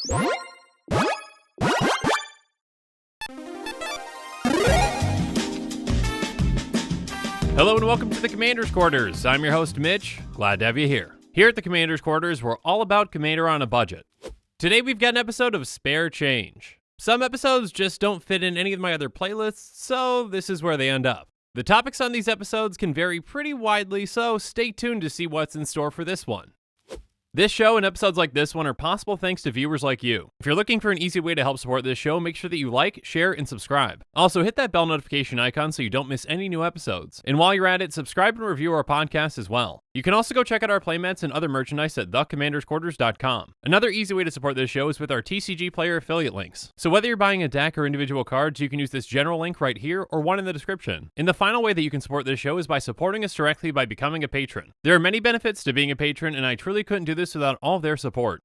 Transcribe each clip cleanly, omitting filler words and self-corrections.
Hello and welcome to the Commander's Quarters. I'm your host, Mitch. Glad to have you here. Here at the Commander's Quarters, we're all about Commander on a budget. Today we've got an episode of Spare Change. Some episodes just don't fit in any of my other playlists, so this is where they end up. The topics on these episodes can vary pretty widely, so stay tuned to see what's in store for this one. This show and episodes like this one are possible thanks to viewers like you. If you're looking for an easy way to help support this show, make sure that you like, share, and subscribe. Also, hit that bell notification icon so you don't miss any new episodes. And while you're at it, subscribe and review our podcast as well. You can also go check out our playmats and other merchandise at thecommandersquarters.com. Another easy way to support this show is with our TCG player affiliate links. So whether you're buying a deck or individual cards, you can use this general link right here or one in the description. And the final way that you can support this show is by supporting us directly by becoming a patron. There are many benefits to being a patron, and I truly couldn't do this without all their support.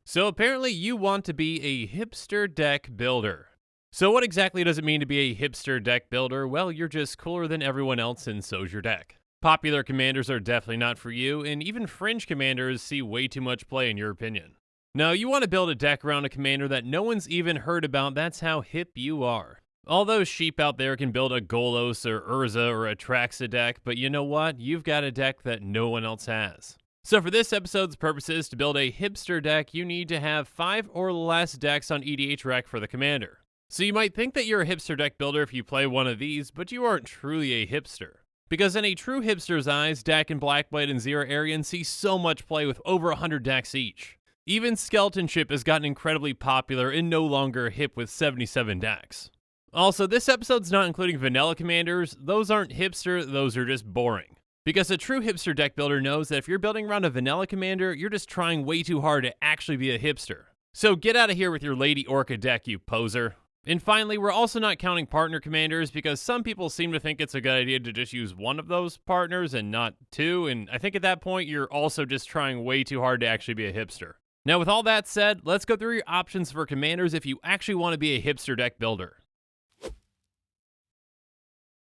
So apparently you want to be a hipster deck builder. So what exactly does it mean to be a hipster deck builder? Well, you're just cooler than everyone else and so's your deck. Popular commanders are definitely not for you, and even fringe commanders see way too much play in your opinion. Now, you want to build a deck around a commander that no one's even heard about. That's how hip you are. All those sheep out there can build a Golos or Urza or a Traxa deck, but you know what? You've got a deck that no one else has. So for this episode's purposes, to build a hipster deck, you need to have 5 or less decks on EDH Rec for the commander. So you might think that you're a hipster deck builder if you play one of these, but you aren't truly a hipster. Because in a true hipster's eyes, Dak and Blackblade and Zero Arian see so much play with over 100 decks each. Even Skeleton Ship has gotten incredibly popular and no longer hip with 77 decks. Also, this episode's not including vanilla commanders. Those aren't hipster, those are just boring. Because a true hipster deck builder knows that if you're building around a vanilla commander, you're just trying way too hard to actually be a hipster. So get out of here with your Lady Orca deck, you poser. And finally, we're also not counting partner commanders because some people seem to think it's a good idea to just use one of those partners and not two, and I think at that point you're also just trying way too hard to actually be a hipster. Now with all that said, let's go through your options for commanders if you actually want to be a hipster deck builder.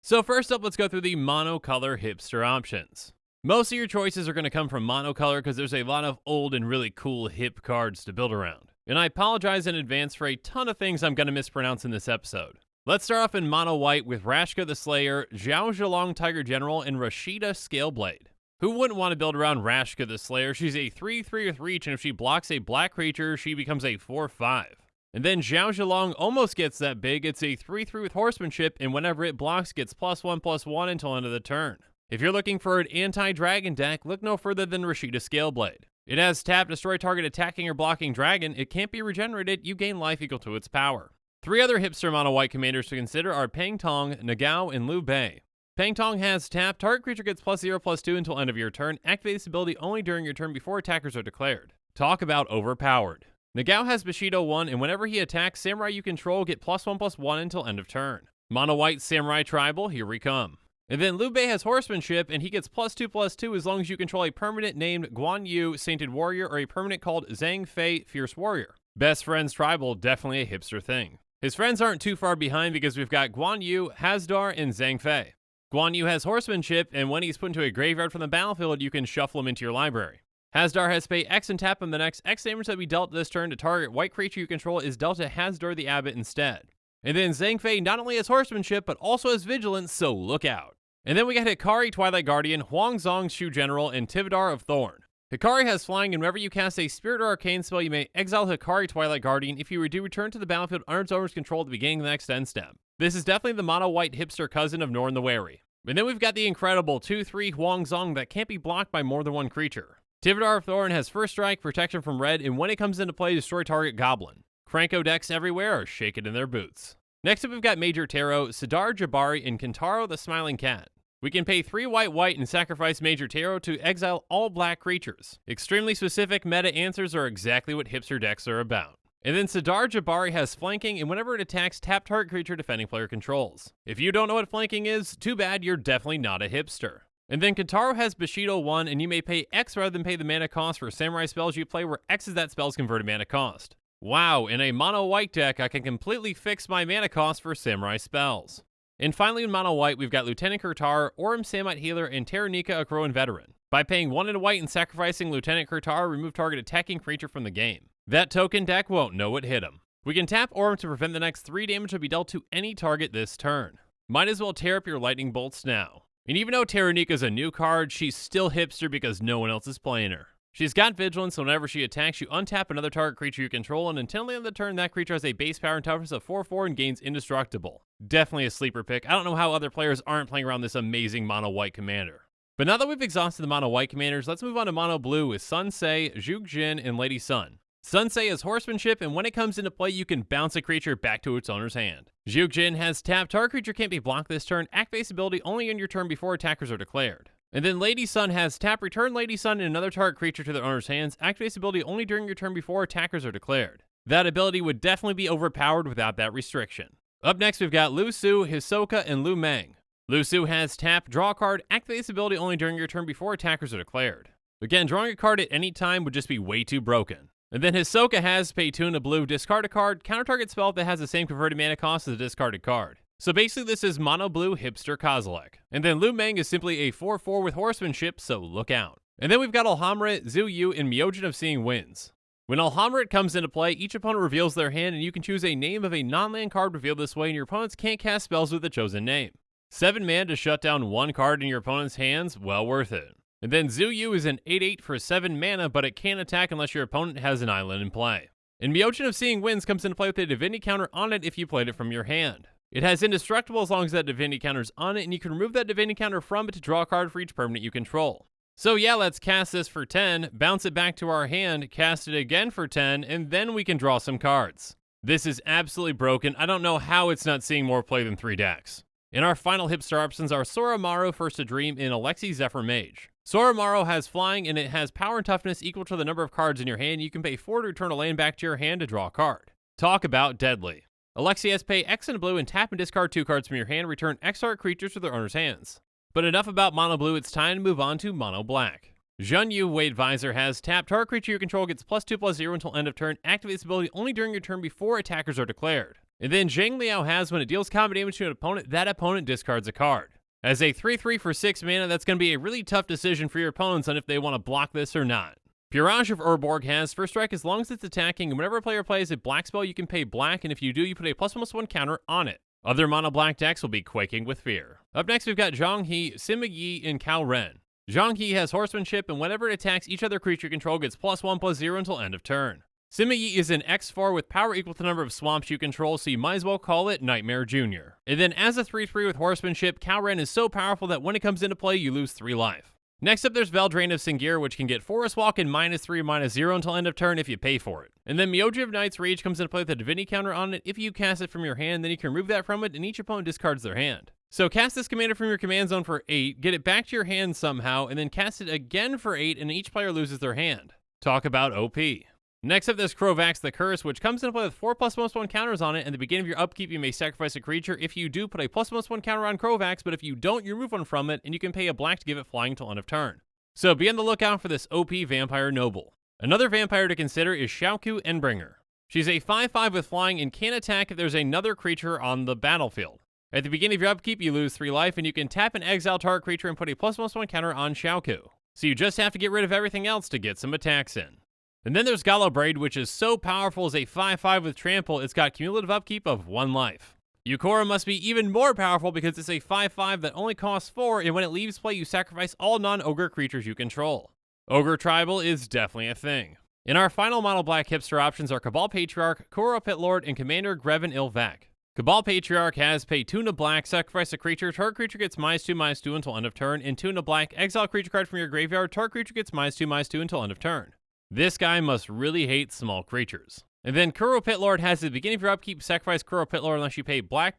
So first up, let's go through the monocolor hipster options. Most of your choices are going to come from monocolor because there's a lot of old and really cool hip cards to build around. And I apologize in advance for a ton of things I'm going to mispronounce in this episode. Let's start off in mono white with Rashka the Slayer, Zhao Zhelong Tiger General, and Rashida Scaleblade. Who wouldn't want to build around Rashka the Slayer? She's a 3/3 with reach, and if she blocks a black creature, she becomes a 4/5. And then Zhao Zhelong almost gets that big. It's a 3/3 with Horsemanship, and whenever it blocks, gets +1/+1 until end of the turn. If you're looking for an anti-dragon deck, look no further than Rashida Scaleblade. It has tap, destroy target attacking or blocking dragon. It can't be regenerated. You gain life equal to its power. 3 other hipster mono white commanders to consider are Peng Tong, Nagao, and Liu Bei. Peng Tong has tap, target creature gets +0/+2 until end of your turn. Activate this ability only during your turn before attackers are declared. Talk about overpowered. Nagao has Bushido 1, and whenever he attacks, Samurai you control get +1/+1 until end of turn. Mono white Samurai Tribal, here we come. And then Liu Bei has Horsemanship, and he gets +2/+2 as long as you control a permanent named Guan Yu, Sainted Warrior, or a permanent called Zhang Fei, Fierce Warrior. Best Friends Tribal, definitely a hipster thing. His friends aren't too far behind because we've got Guan Yu, Hasdar, and Zhang Fei. Guan Yu has Horsemanship, and when he's put into a graveyard from the battlefield, you can shuffle him into your library. Hasdar has pay X and tap him. The next X damage that we dealt this turn to target white creature you control is dealt to Hasdar the Abbot instead. And then Zhang Fei not only has Horsemanship, but also has Vigilance, so look out. And then we got Hikari Twilight Guardian, Huangzong Shu General, and Tivadar of Thorn. Hikari has flying, and whenever you cast a Spirit or Arcane spell, you may exile Hikari Twilight Guardian if you do return to the battlefield under its owner's control at the beginning of the next end step. This is definitely the mono-white hipster cousin of Norn the Wary. And then we've got the incredible 2/3 Huangzong that can't be blocked by more than one creature. Tivadar of Thorn has First Strike, protection from red, and when it comes into play, destroy target goblin. Cranko decks everywhere are shaking in their boots. Next up, we've got Major Taro, Sidar Jabari, and Kintaro the Smiling Cat. We can pay 3 white and sacrifice Major Taro to exile all black creatures. Extremely specific meta answers are exactly what hipster decks are about. And then Sidar Jabari has flanking, and whenever it attacks, tap target creature defending player controls. If you don't know what flanking is, too bad, you're definitely not a hipster. And then Kintaro has Bushido 1, and you may pay X rather than pay the mana cost for samurai spells you play, where X is that spell's converted mana cost. Wow, in a mono white deck, I can completely fix my mana cost for samurai spells. And finally, in mono white, we've got Lieutenant Kurtar, Aurum Samite Healer, and Taranika Akroan Veteran. By paying 1 and a white and sacrificing Lieutenant Kurtar, remove target attacking creature from the game. That token deck won't know what hit him. We can tap Orb to prevent the next 3 damage to be dealt to any target this turn. Might as well tear up your lightning bolts now. And even though Terranika's a new card, she's still hipster because no one else is playing her. She's got Vigilance, so whenever she attacks, you untap another target creature you control, and until the end of the turn, that creature has a base power and toughness of 4/4 and gains indestructible. Definitely a sleeper pick. I don't know how other players aren't playing around this amazing mono white commander. But now that we've exhausted the mono white commanders, let's move on to mono blue with Sunsei, Zhuge Jin, and Lady Sun. Sunsei has horsemanship, and when it comes into play, you can bounce a creature back to its owner's hand. Zhuge Jin has tap, target creature can't be blocked this turn, activates ability only in your turn before attackers are declared. And then Lady Sun has tap, return Lady Sun and another target creature to their owner's hands, activates ability only during your turn before attackers are declared. That ability would definitely be overpowered without that restriction. Up next, we've got Lu Su, Hisoka, and Lu Meng. Lu Su has tap, draw a card, activates ability only during your turn before attackers are declared. Again, drawing a card at any time would just be way too broken. And then Hisoka has pay 2 and a blue, discard a card, counter target spell that has the same converted mana cost as a discarded card. So basically this is mono blue hipster Kozilek. And then Lu Meng is simply a 4/4 with horsemanship, so look out. And then we've got Alhamret, Zhu Yu, and Myojin of Seeing Winds. When Alhamret comes into play, each opponent reveals their hand, and you can choose a name of a non-land card revealed this way, and your opponents can't cast spells with the chosen name. 7 mana to shut down 1 card in your opponent's hands, well worth it. And then Zhu Yu is an 8/8 for 7 mana, but it can't attack unless your opponent has an island in play. And Myojin of Seeing Winds comes into play with a divinity counter on it if you played it from your hand. It has indestructible as long as that divinity counter is on it, and you can remove that divinity counter from it to draw a card for each permanent you control. So yeah, let's cast this for 10, bounce it back to our hand, cast it again for 10, and then we can draw some cards. This is absolutely broken. I don't know how it's not seeing more play than 3 decks. In our final hipster options are Soramaru, First to Dream, and Alexi Zephyr Mage. Soramaru has flying, and it has power and toughness equal to the number of cards in your hand. You can pay 4 to return a land back to your hand to draw a card. Talk about deadly. Alexi has pay X and blue and tap and discard 2 cards from your hand, return X target creatures to their owner's hands. But enough about mono blue, it's time to move on to mono black. Zhonyu Wade Visor has tap, target creature you control gets +2/+0 until end of turn, activates ability only during your turn before attackers are declared. And then Zhang Liao has when it deals combat damage to an opponent, that opponent discards a card. As a 3/3 for 6 mana, that's going to be a really tough decision for your opponents on if they want to block this or not. Purage of Urborg has first strike as long as it's attacking, and whenever a player plays a black spell, you can pay black, and if you do, you put a +1/+1 counter on it. Other mono black decks will be quaking with fear. Up next, we've got Zhang He, Sima Yi, and Cao Ren. Zhang He has horsemanship, and whenever it attacks, each other creature you control gets +1/+0 until end of turn. Sima Yi is an X4 with power equal to the number of swamps you control, so you might as well call it Nightmare Jr. And then as a 3/3 with horsemanship, Cao Ren is so powerful that when it comes into play, you lose 3 life. Next up, there's Veldraine of Singir, which can get Forest Walk and -3/-0 until end of turn if you pay for it. And then Myoji of Knight's Rage comes into play with a divinity counter on it. If you cast it from your hand, then you can remove that from it, and each opponent discards their hand. So cast this commander from your command zone for 8, get it back to your hand somehow, and then cast it again for 8, and each player loses their hand. Talk about OP. Next up, there's Krovax the Curse, which comes into play with 4 +1/+1 counters on it. At the beginning of your upkeep, you may sacrifice a creature. If you do, put a +1/+1 counter on Krovax, but if you don't, you remove one from it, and you can pay a black to give it flying till end of turn. So be on the lookout for this OP Vampire Noble. Another vampire to consider is Xiaoku Endbringer. She's a 5/5 with flying and can attack if there's another creature on the battlefield. At the beginning of your upkeep, you lose 3 life, and you can tap an exile target creature and put a +1/+1 counter on Xiaoku. So you just have to get rid of everything else to get some attacks in. And then there's Gallo Braid, which is so powerful as a 5/5 with trample, it's got cumulative upkeep of 1 life. Yukora must be even more powerful because it's a 5/5 that only costs 4, and when it leaves play, you sacrifice all non-ogre creatures you control. Ogre Tribal is definitely a thing. In our final mono black hipster options are Cabal Patriarch, Kuro Pit Lord, and Commander Greven Ilvac. Cabal Patriarch has pay 2 and a black, sacrifice a creature, target creature gets -2/-2 until end of turn, and 2 and a black, exile creature card from your graveyard, target creature gets -2/-2 until end of turn. This guy must really hate small creatures. And then Kuro Pit Lord has at the beginning of your upkeep, sacrifice Kuro Pit Lord unless you pay black,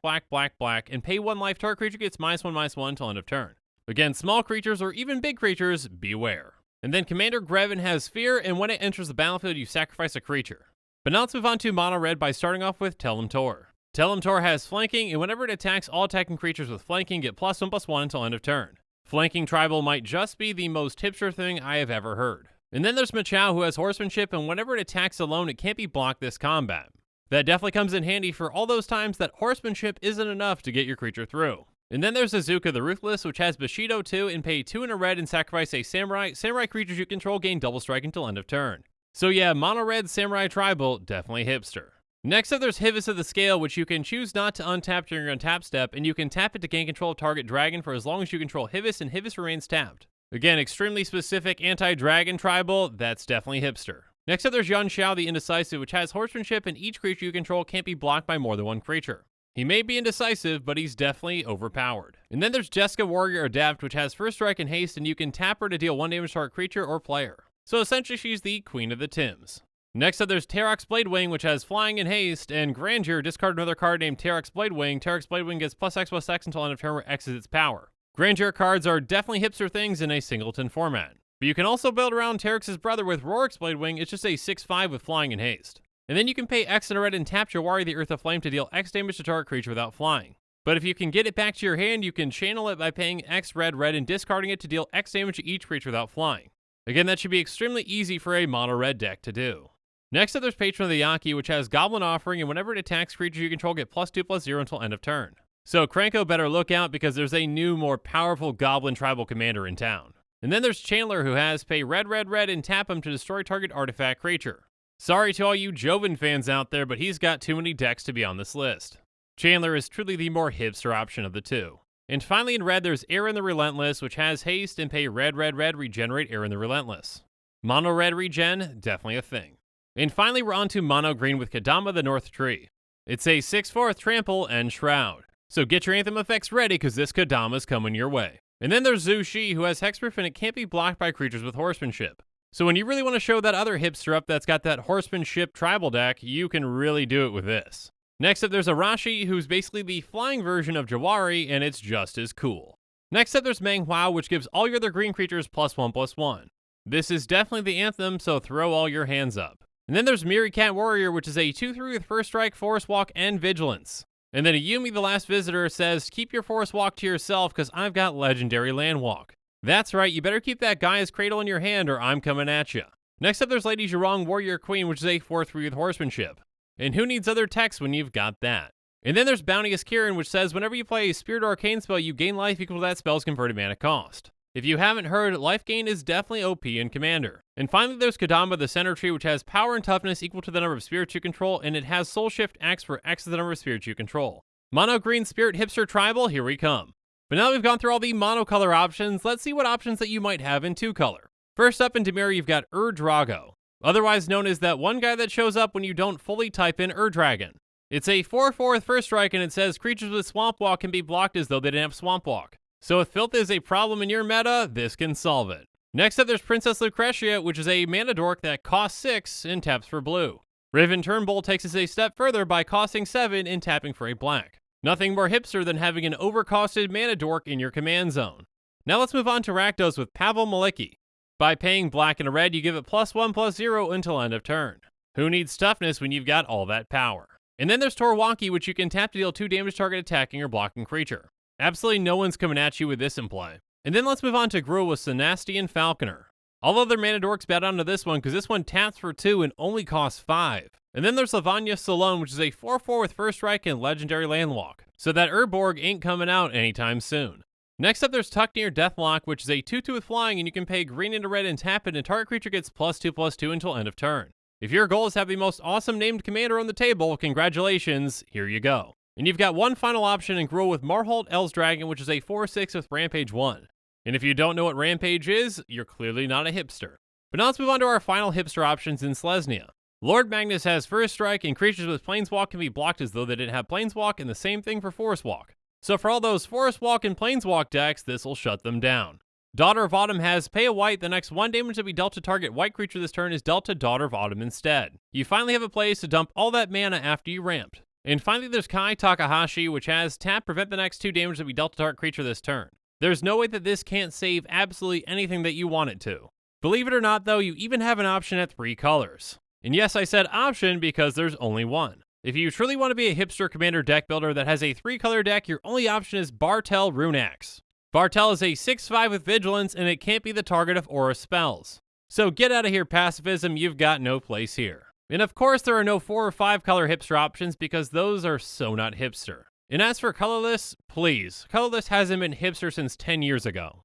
and pay 1 life, target creature gets -1/-1 until end of turn. Again, small creatures or even big creatures, beware. And then Commander Greven has Fear, and when it enters the battlefield, you sacrifice a creature. But now let's move on to Mono Red by starting off with Telemtor. Telemtor has flanking, and whenever it attacks, all attacking creatures with flanking get +1/+1 until end of turn. Flanking Tribal might just be the most hipster thing I have ever heard. And then there's Machao, who has horsemanship, and whenever it attacks alone, it can't be blocked this combat. That definitely comes in handy for all those times that horsemanship isn't enough to get your creature through. And then there's Azuka the Ruthless, which has Bushido 2 and pay 2 and a red and sacrifice a samurai. Samurai creatures you control gain double strike until end of turn. So yeah, mono red Samurai Tribal, definitely hipster. Next up, there's Hivs of the Scale, which you can choose not to untap during your untap step, and you can tap it to gain control of target dragon for as long as you control Hivs, and Hivs remains tapped. Again, extremely specific anti-dragon tribal, that's definitely hipster. Next up, there's Yan Xiao the Indecisive, which has horsemanship, and each creature you control can't be blocked by more than one creature. He may be indecisive, but he's definitely overpowered. And then there's Jessica Warrior Adept, which has first strike and haste, and you can tap her to deal 1 damage to our creature or player. So essentially, she's the queen of the Tims. Next up, there's Terox Bladewing, which has flying and haste, and Grandeur. Discard another card named Terox Bladewing. Terox Bladewing gets +X/+X until end of turn where X is its power. Grandeur cards are definitely hipster things in a singleton format. But you can also build around Terox's brother with Rorik's Bladewing. It's just a 6/5 with flying and haste. And then you can pay X and a red and tap Jawari the Earth of Flame to deal X damage to target creature without flying. But if you can get it back to your hand, you can channel it by paying X red and discarding it to deal X damage to each creature without flying. Again, that should be extremely easy for a mono red deck to do. Next up, there's Patron of the Yaki, which has Goblin Offering, and whenever it attacks creatures you control, get +2/+0 until end of turn. So Kranko better look out because there's a new, more powerful Goblin Tribal Commander in town. And then there's Chandler, who has pay red and tap him to destroy target artifact creature. Sorry to all you Joven fans out there, but he's got too many decks to be on this list. Chandler is truly the more hipster option of the two. And finally in red, there's Aaron the Relentless, which has haste and pay red, regenerate Aaron the Relentless. Mono red regen, definitely a thing. And finally, we're on to mono green with Kadama the North Tree. It's a 6/4 trample and shroud. So get your anthem effects ready because this Kadama's coming your way. And then there's Zhu Shi, who has hexproof and it can't be blocked by creatures with horsemanship. So when you really want to show that other hipster up that's got that horsemanship tribal deck, you can really do it with this. Next up, there's Arashi, who's basically the flying version of Jawari, and it's just as cool. Next up, there's Meng Huao, which gives all your other green creatures +1/+1. This is definitely the anthem, so throw all your hands up. And then there's Miri Cat Warrior, which is a 2/3 with first strike, forest walk, and vigilance. And then Ayumi the Last Visitor says, keep your forest walk to yourself because I've got legendary land walk. That's right, you better keep that Gaia's Cradle in your hand or I'm coming at you. Next up, there's Lady Zhurong Warrior Queen, which is a 4/3 with horsemanship. And who needs other text when you've got that? And then there's Bounteous Kirin, which says whenever you play a Spirit or Arcane spell, you gain life equal to that spell's converted mana cost. If you haven't heard, life gain is definitely OP in Commander. And finally, there's Kadama the Center Tree, which has power and toughness equal to the number of spirits you control, and it has Soul Shift X for X is the number of spirits you control. Mono green spirit hipster tribal, here we come. But now that we've gone through all the monocolor options, let's see what options that you might have in 2-color. First up in Dimir, you've got Drago, otherwise known as that one guy that shows up when you don't fully type in Dragon. It's a 4/4 with first strike, and it says creatures with Swamp Walk can be blocked as though they didn't have Swamp Walk. So if filth is a problem in your meta, this can solve it. Next up, there's Princess Lucretia, which is a mana dork that costs 6 and taps for blue. Riven Turnbull takes us a step further by costing 7 and tapping for a black. Nothing more hipster than having an overcosted mana dork in your command zone. Now let's move on to Rakdos with Pavel Maliki. By paying black and a red, you give it +1/+0 until end of turn. Who needs toughness when you've got all that power? And then there's Torwonki, which you can tap to deal 2 damage target attacking or blocking creature. Absolutely no one's coming at you with this in play. And then let's move on to Gruul with Synastian Falconer. All other mana dorks bow down to this one because this one taps for 2 and only costs 5. And then there's Lavanya Salone, which is a 4/4 with first strike and legendary landwalk. So that Urborg ain't coming out anytime soon. Next up, there's Tucknir Deathlock, which is a 2/2 with flying, and you can pay green into red and tap it, and target creature gets +2/+2 until end of turn. If your goal is to have the most awesome named commander on the table, congratulations, here you go. And you've got one final option in Gruul with Marhold El's Dragon, which is a 4/6 with Rampage 1. And if you don't know what Rampage is, you're clearly not a hipster. But now let's move on to our final hipster options in Selesnya. Lord Magnus has first strike, and creatures with Planeswalk can be blocked as though they didn't have Planeswalk, and the same thing for Forest Walk. So for all those Forest Walk and Planeswalk decks, this will shut them down. Daughter of Autumn has pay a white, the next 1 damage to be dealt to target white creature this turn is dealt to Daughter of Autumn instead. You finally have a place to dump all that mana after you ramped. And finally, there's Kai Takahashi, which has tap, prevent the next 2 damage to be dealt to target creature this turn. There's no way that this can't save absolutely anything that you want it to. Believe it or not, though, you even have an option at 3 colors. And yes, I said option because there's only one. If you truly want to be a hipster commander deck builder that has a 3-color deck, your only option is Bartel Runeaxe. Bartel is a 6/5 with vigilance, and it can't be the target of aura spells. So get out of here, pacifism, you've got no place here. And of course, there are no 4 or 5 color hipster options because those are so not hipster. And as for colorless, please, colorless hasn't been hipster since 10 years ago.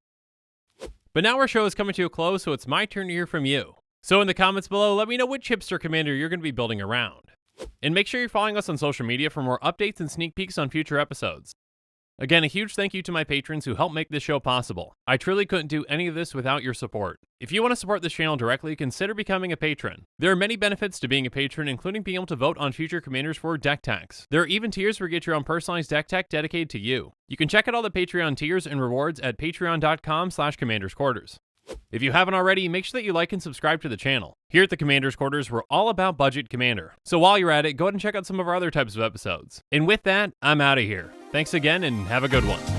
But now our show is coming to a close, so it's my turn to hear from you. So in the comments below, let me know which Hipster Commander you're going to be building around. And make sure you're following us on social media for more updates and sneak peeks on future episodes. Again, a huge thank you to my patrons who help make this show possible. I truly couldn't do any of this without your support. If you want to support this channel directly, consider becoming a patron. There are many benefits to being a patron, including being able to vote on future commanders for deck techs. There are even tiers where you get your own personalized deck tech dedicated to you. You can check out all the Patreon tiers and rewards at patreon.com/commandersquarters. If you haven't already, make sure that you like and subscribe to the channel. Here at the Commander's Quarters, we're all about budget commander. So while you're at it, go ahead and check out some of our other types of episodes. And with that, I'm out of here. Thanks again and have a good one.